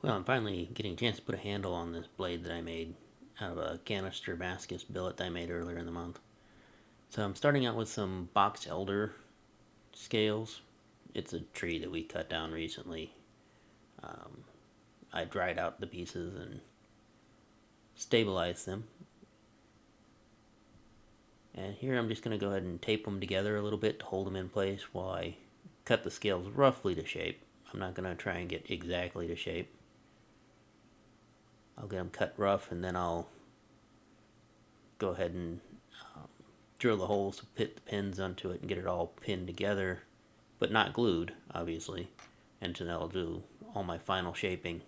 Well, I'm finally getting a chance to put a handle on this blade that I made out of a canister Damascus billet that I made earlier in the month. So I'm starting out with some box elder scales. It's a tree that we cut down recently. I dried out the pieces and stabilized them. And here I'm just going to go ahead and tape them together a little bit to hold them in place while I cut the scales roughly to shape. I'm not going to try and get exactly to shape. I'll get them cut rough and then I'll go ahead and drill the holes to fit the pins onto it and get it all pinned together, but not glued, obviously. And then I'll do all my final shaping.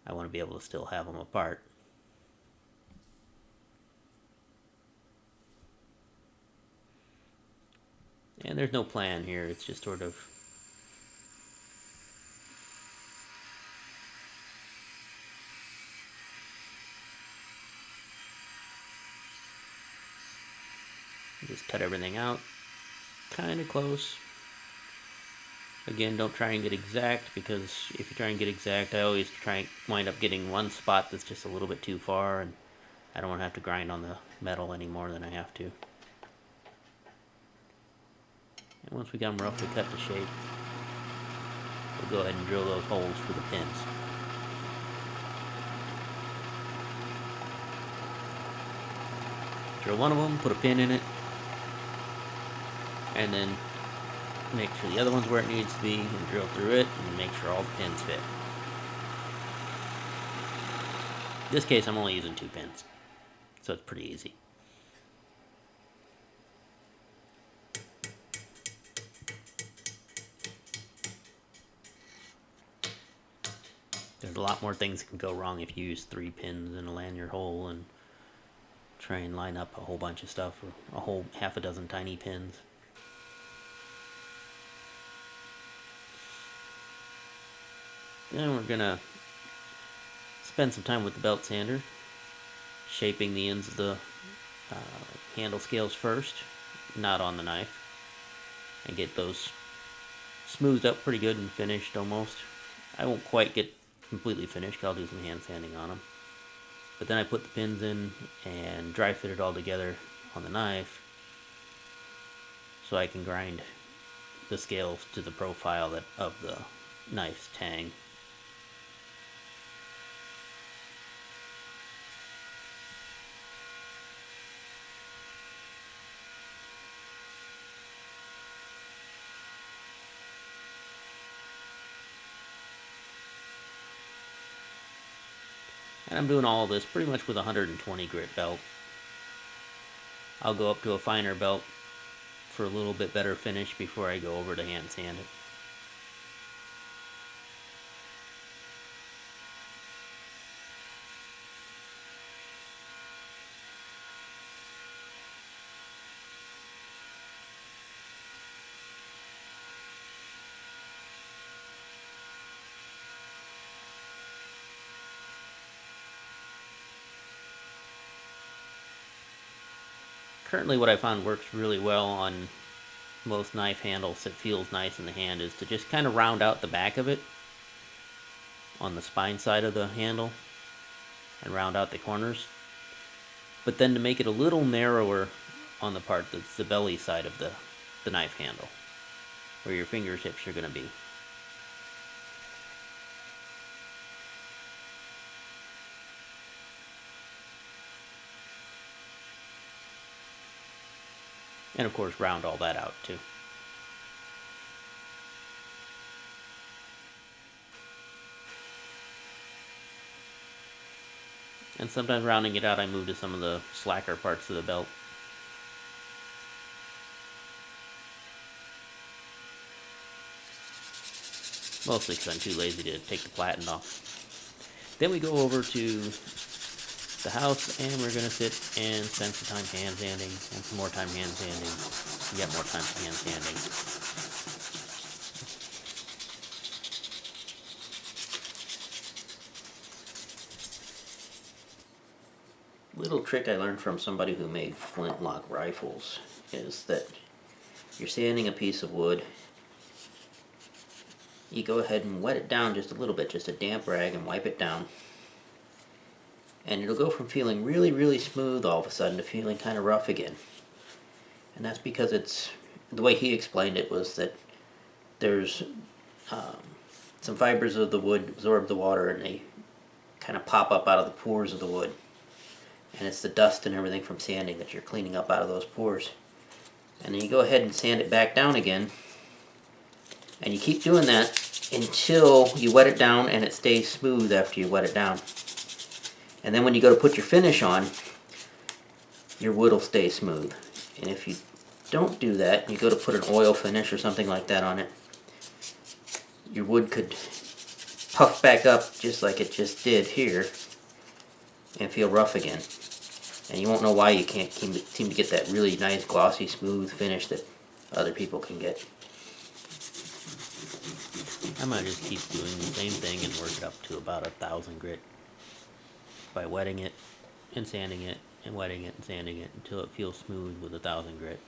I want to be able to still have them apart. And there's no plan here, it's just sort of just cut everything out kind of close. Again, don't try and get exact, because if you try and get exact, I always try and wind up getting one spot that's just a little bit too far, and I don't want to have to grind on the metal any more than I have to. And once we got them roughly cut to shape, we'll go ahead and drill those holes for the pins. Drill one of them, put a pin in it, and then make sure the other one's where it needs to be, and drill through it, and make sure all the pins fit. In this case, I'm only using 2 pins, so it's pretty easy. There's a lot more things that can go wrong if you use 3 pins in a lanyard hole and try and line up a whole bunch of stuff, or a whole half a dozen tiny pins. Then we're gonna spend some time with the belt sander, shaping the ends of the handle scales first, not on the knife, and get those smoothed up pretty good and finished almost. I won't quite get completely finished, 'cause I'll do some hand sanding on them. But then I put the pins in and dry fit it all together on the knife, so I can grind the scales to the profile of the knife's tang. And I'm doing all of this pretty much with a 120 grit belt. I'll go up to a finer belt for a little bit better finish before I go over to hand sand it. Currently what I found works really well on most knife handles that feels nice in the hand is to just kind of round out the back of it on the spine side of the handle and round out the corners, but then to make it a little narrower on the part that's the belly side of the knife handle, where your fingertips are going to be. And of course round all that out too. And sometimes rounding it out, I move to some of the slacker parts of the belt. Mostly because I'm too lazy to take the platen off. Then we go over to the house, and we're going to sit and spend some time hand sanding, and some more time hand sanding, yet more time hand sanding. Little trick I learned from somebody who made flintlock rifles is that you're sanding a piece of wood, you go ahead and wet it down just a little bit, just a damp rag, and wipe it down. And it'll go from feeling really, really smooth all of a sudden to feeling kind of rough again. And that's because it's, the way he explained it was that there's some fibers of the wood absorb the water and they kind of pop up out of the pores of the wood. And it's the dust and everything from sanding that you're cleaning up out of those pores. And then you go ahead and sand it back down again. And you keep doing that until you wet it down and it stays smooth after you wet it down. And then when you go to put your finish on, your wood will stay smooth. And if you don't do that, you go to put an oil finish or something like that on it, your wood could puff back up just like it just did here and feel rough again. And you won't know why you can't seem to get that really nice, glossy, smooth finish that other people can get. I might just keep doing the same thing and work it up to about 1,000 grit by wetting it and sanding it and wetting it and sanding it until it feels smooth with 1,000 grit.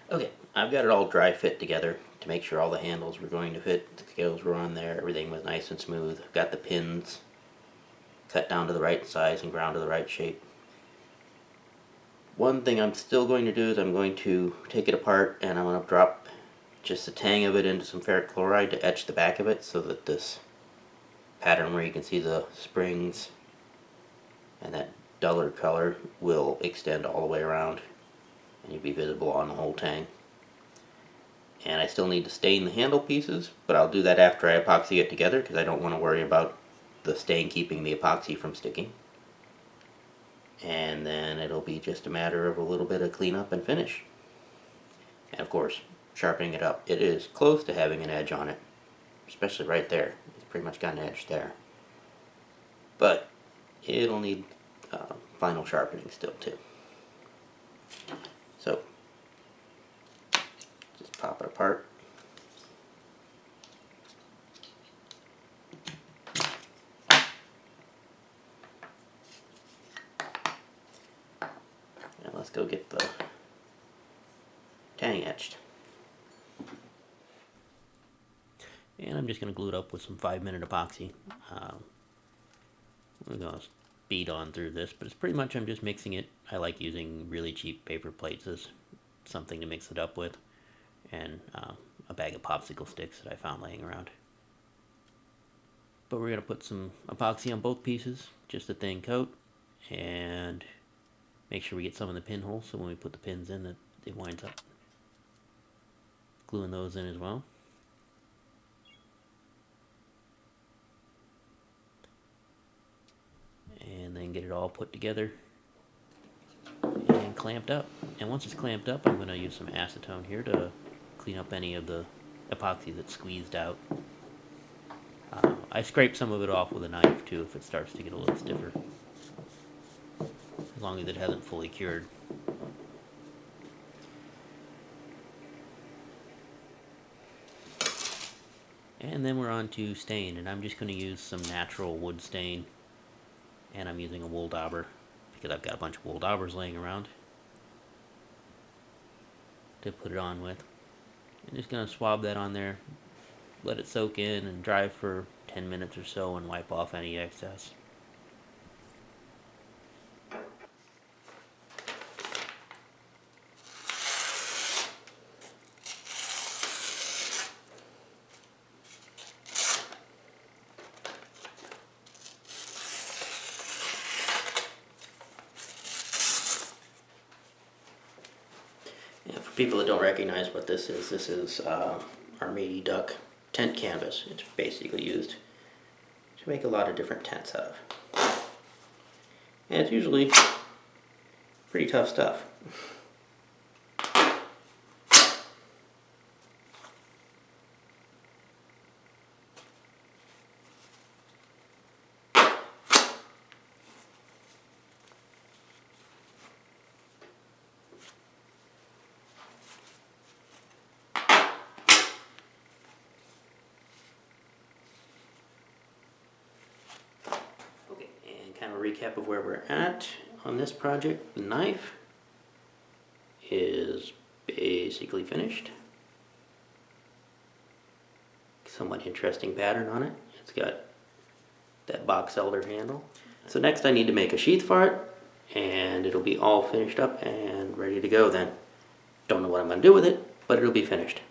Okay, I've got it all dry fit together to make sure all the handles were going to fit, the scales were on there, everything was nice and smooth. I've got the pins cut down to the right size and ground to the right shape. One thing I'm still going to do is I'm going to take it apart and I'm going to drop just a tang of it into some ferric chloride to etch the back of it so that this pattern where you can see the springs and that duller color will extend all the way around and you'll be visible on the whole tang. And I still need to stain the handle pieces, but I'll do that after I epoxy it together because I don't want to worry about the stain keeping the epoxy from sticking. And then it'll be just a matter of a little bit of cleanup and finish. And of course, sharpening it up. It is close to having an edge on it, especially right there. It's pretty much got an edge there. But it'll need final sharpening still too. So, just pop it apart. And let's go get the tang etched. And I'm just going to glue it up with some 5-minute epoxy. We're going to speed on through this, but it's pretty much I'm just mixing it. I like using really cheap paper plates as something to mix it up with, and a bag of popsicle sticks that I found laying around. But we're going to put some epoxy on both pieces, just a thin coat, and make sure we get some in the pinholes so when we put the pins in that it winds up gluing those in as well. And then get it all put together and clamped up. And once it's clamped up, I'm going to use some acetone here to clean up any of the epoxy that's squeezed out. I scrape some of it off with a knife too if it starts to get a little stiffer, as long as it hasn't fully cured. And then we're on to stain, and I'm just going to use some natural wood stain, and I'm using a wool dauber because I've got a bunch of wool daubers laying around to put it on with. I'm just going to swab that on there, let it soak in and dry for 10 minutes or so, and wipe off any excess. And for people that don't recognize what this is Armady duck tent canvas. It's basically used to make a lot of different tents out of. And it's usually pretty tough stuff. recap of where we're at on this project. The knife is basically finished. Somewhat interesting pattern on it. It's got that box elder handle. So next I need to make a sheath for it, and it'll be all finished up and ready to go then. Don't know what I'm going to do with it, but it'll be finished.